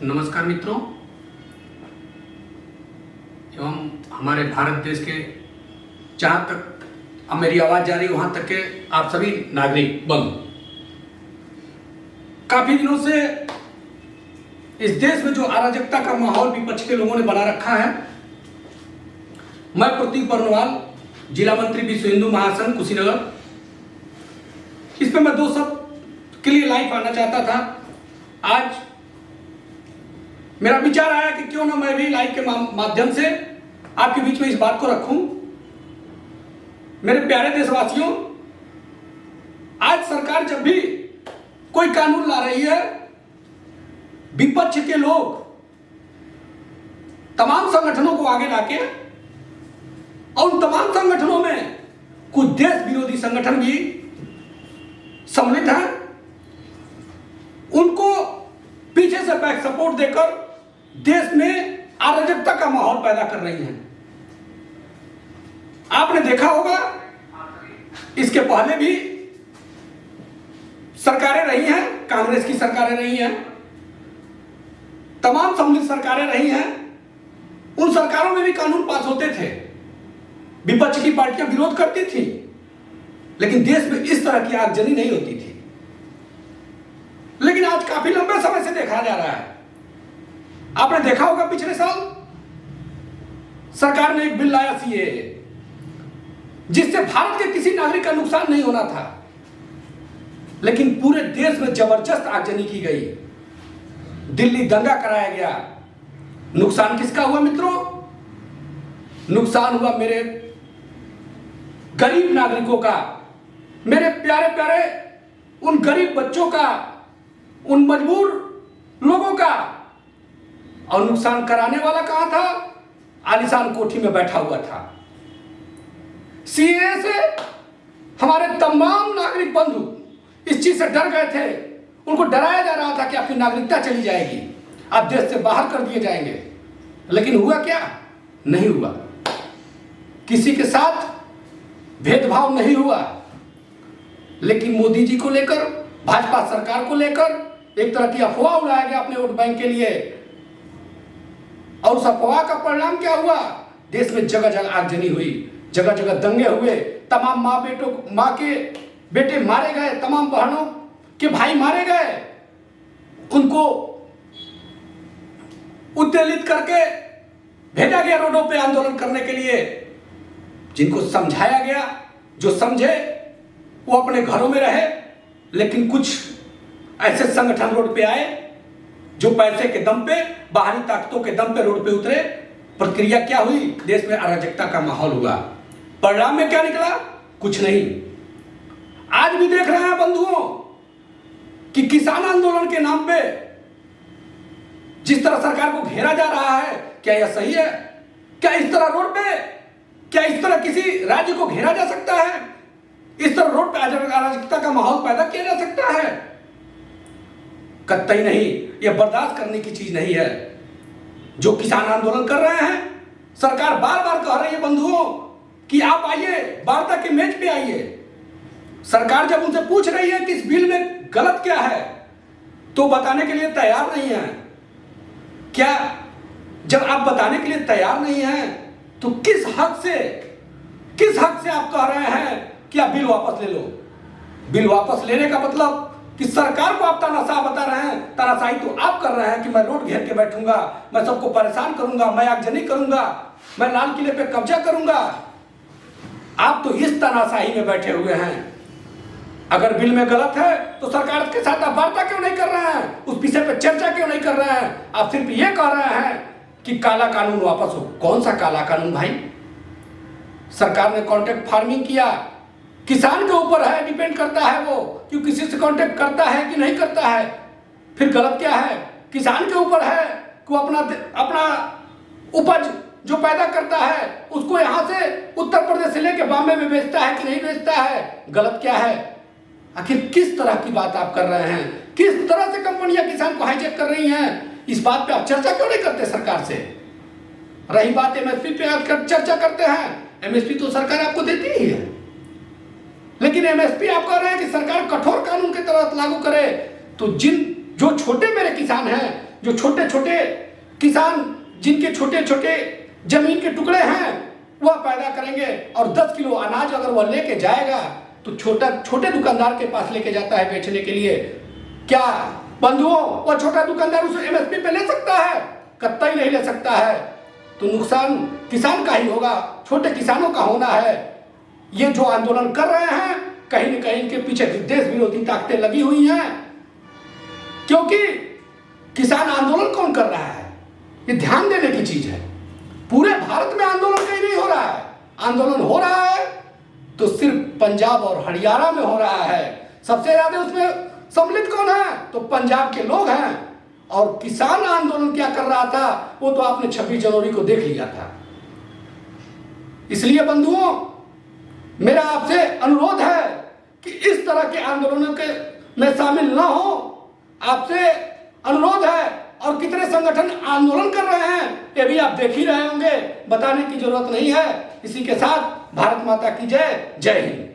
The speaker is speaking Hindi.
नमस्कार मित्रों एवं हमारे भारत देश के जहाँ तक अब मेरी आवाज़ जा रही है वहाँ तक के आप सभी नागरिक बंधु, काफ़ी दिनों से इस देश में जो अराजकता का माहौल विपक्ष के लोगों ने बना रखा है, मैं प्रतीक बर्नवाल, जिला मंत्री विश्व हिंदू महासंघ कुशीनगर, इस पर मैं दो शब्द के लिए लाइव आना चाहता था। आज मेरा विचार आया कि क्यों ना मैं भी लाइव के माध्यम से आपके बीच में इस बात को रखूं। मेरे प्यारे देशवासियों, आज सरकार जब भी कोई कानून ला रही है, विपक्ष के लोग तमाम संगठनों को आगे लाके और उन तमाम संगठनों में कुछ देश विरोधी संगठन भी सम्मिलित हैं, उनको पीछे से बैक सपोर्ट देकर देश में अराजकता का माहौल पैदा कर रही हैं। आपने देखा होगा, इसके पहले भी सरकारें रही हैं, कांग्रेस की सरकारें रही हैं, तमाम सम्मिलित सरकारें रही हैं। उन सरकारों में भी कानून पास होते थे, विपक्ष की पार्टियां विरोध करती थी, लेकिन देश में इस तरह की आगजनी नहीं होती थी। लेकिन आज काफी लंबे समय से देखा जा रहा है, आपने देखा होगा पिछले साल सरकार ने एक बिल लाया सीएए, जिससे भारत के किसी नागरिक का नुकसान नहीं होना था, लेकिन पूरे देश में जबरदस्त आगजनी की गई, दिल्ली दंगा कराया गया। नुकसान किसका हुआ मित्रों? नुकसान हुआ मेरे गरीब नागरिकों का, मेरे प्यारे प्यारे उन गरीब बच्चों का, उन मजबूर लोगों का। और नुकसान कराने वाला कहां था? आलीशान कोठी में बैठा हुआ था। सीएए से हमारे तमाम नागरिक बंधु इस चीज से डर गए थे, उनको डराया जा रहा था कि आपकी नागरिकता चली जाएगी, आप देश से बाहर कर दिए जाएंगे। लेकिन हुआ क्या? नहीं हुआ। किसी के साथ भेदभाव नहीं हुआ, लेकिन मोदी जी को लेकर, भाजपा सरकार को लेकर एक तरह की अफवाह उड़ाया गया अपने वोट बैंक के लिए। और उस अफवाह का परिणाम क्या हुआ? देश में जगह जगह आगजनी हुई, जगह जगह दंगे हुए, तमाम माँ के बेटे मारे गए, तमाम बहनों के भाई मारे गए, उनको उत्तेजित करके भेजा गया रोडों पे आंदोलन करने के लिए। जिनको समझाया गया, जो समझे वो अपने घरों में रहे, लेकिन कुछ ऐसे संगठन रोड पे आए जो पैसे के दम पे, बाहरी ताकतों के दम पे रोड पे उतरे। प्रक्रिया क्या हुई? देश में अराजकता का माहौल हुआ। परिणाम में क्या निकला? कुछ नहीं। आज भी देख रहे हैं बंधुओं कि किसान आंदोलन के नाम पे जिस तरह सरकार को घेरा जा रहा है, क्या यह सही है? क्या इस तरह रोड पे, क्या इस तरह किसी राज्य को घेरा जा सकता है? इस तरह रोड पे अराजकता का माहौल पैदा किया जा सकता है? कतई नहीं। यह बर्दाश्त करने की चीज नहीं है। जो किसान आंदोलन कर रहे हैं, सरकार बार बार कह रही है बंधुओं कि आप आइए, वार्ता के मेज पे आइए। सरकार जब उनसे पूछ रही है कि इस बिल में गलत क्या है, तो बताने के लिए तैयार नहीं है। क्या जब आप बताने के लिए तैयार नहीं हैं, तो किस हक से आप कह रहे हैं कि आप बिल वापस ले लो? बिल वापस लेने का मतलब कि सरकार को आप तानाशाह बता रहे हैं। तानाशाही तो आप कर रहे हैं कि मैं रोड घेर के बैठूंगा, मैं सबको परेशान करूंगा, मैं आगजनी करूंगा, मैं लाल किले पे कब्जा करूंगा। आप तो इस तानाशाही में बैठे हुए हैं। अगर बिल में गलत है तो सरकार के साथ आप वार्ता क्यों नहीं कर रहे हैं? उस विषय पे चर्चा क्यों नहीं कर रहे हैं? आप सिर्फ ये कह रहे हैं कि काला कानून वापस हो। कौन सा काला कानून भाई? सरकार ने कॉन्ट्रैक्ट फार्मिंग किया, किसान के ऊपर है, डिपेंड करता है वो कि किसी से कॉन्ट्रैक्ट करता है कि नहीं करता है। फिर गलत क्या है? किसान के ऊपर है कि वो अपना उपज जो पैदा करता है उसको यहाँ से उत्तर प्रदेश से लेके बॉम्बे में बेचता है कि नहीं बेचता है। गलत क्या है? आखिर किस तरह की बात आप कर रहे हैं? किस तरह से कंपनियां किसान को हाईजैक कर रही हैं? इस बात पे आप चर्चा क्यों नहीं करते सरकार से? रही बात एमएसपी पे आप चर्चा करते हैं, एमएसपी तो सरकार आपको देती ही है, लेकिन एमएसपी आप कह रहे हैं कि सरकार कठोर कानून के तहत लागू करे। तो जो छोटे मेरे किसान हैं, जो छोटे छोटे किसान जिनके छोटे छोटे जमीन के टुकड़े हैं वह पैदा करेंगे, और 10 किलो अनाज अगर वह लेके जाएगा तो छोटे दुकानदार के पास लेके जाता है बेचने के लिए। क्या बंधुओं वह छोटा दुकानदार उसे एमएसपी पे ले सकता है? कतई नहीं ले सकता है। तो नुकसान किसान का ही होगा, छोटे किसानों का होना है। ये जो आंदोलन कर रहे हैं कहीं न कहीं इनके पीछे देश विरोधी ताकतें लगी हुई हैं, क्योंकि किसान आंदोलन कौन कर रहा है ये ध्यान देने की चीज है। पूरे भारत में आंदोलन कहीं नहीं हो रहा है। आंदोलन हो रहा है तो सिर्फ पंजाब और हरियाणा में हो रहा है। सबसे ज्यादा उसमें सम्मिलित कौन है? तो पंजाब के लोग हैं। और किसान आंदोलन क्या कर रहा था वो तो आपने 26 जनवरी को देख लिया था। इसलिए बंधुओं मेरा आपसे अनुरोध है कि इस तरह के आंदोलनों के में शामिल ना हो। आपसे अनुरोध है, और कितने संगठन आंदोलन कर रहे हैं ये भी आप देख ही रहे होंगे, बताने की जरूरत नहीं है। इसी के साथ भारत माता की जय। जय हिंद।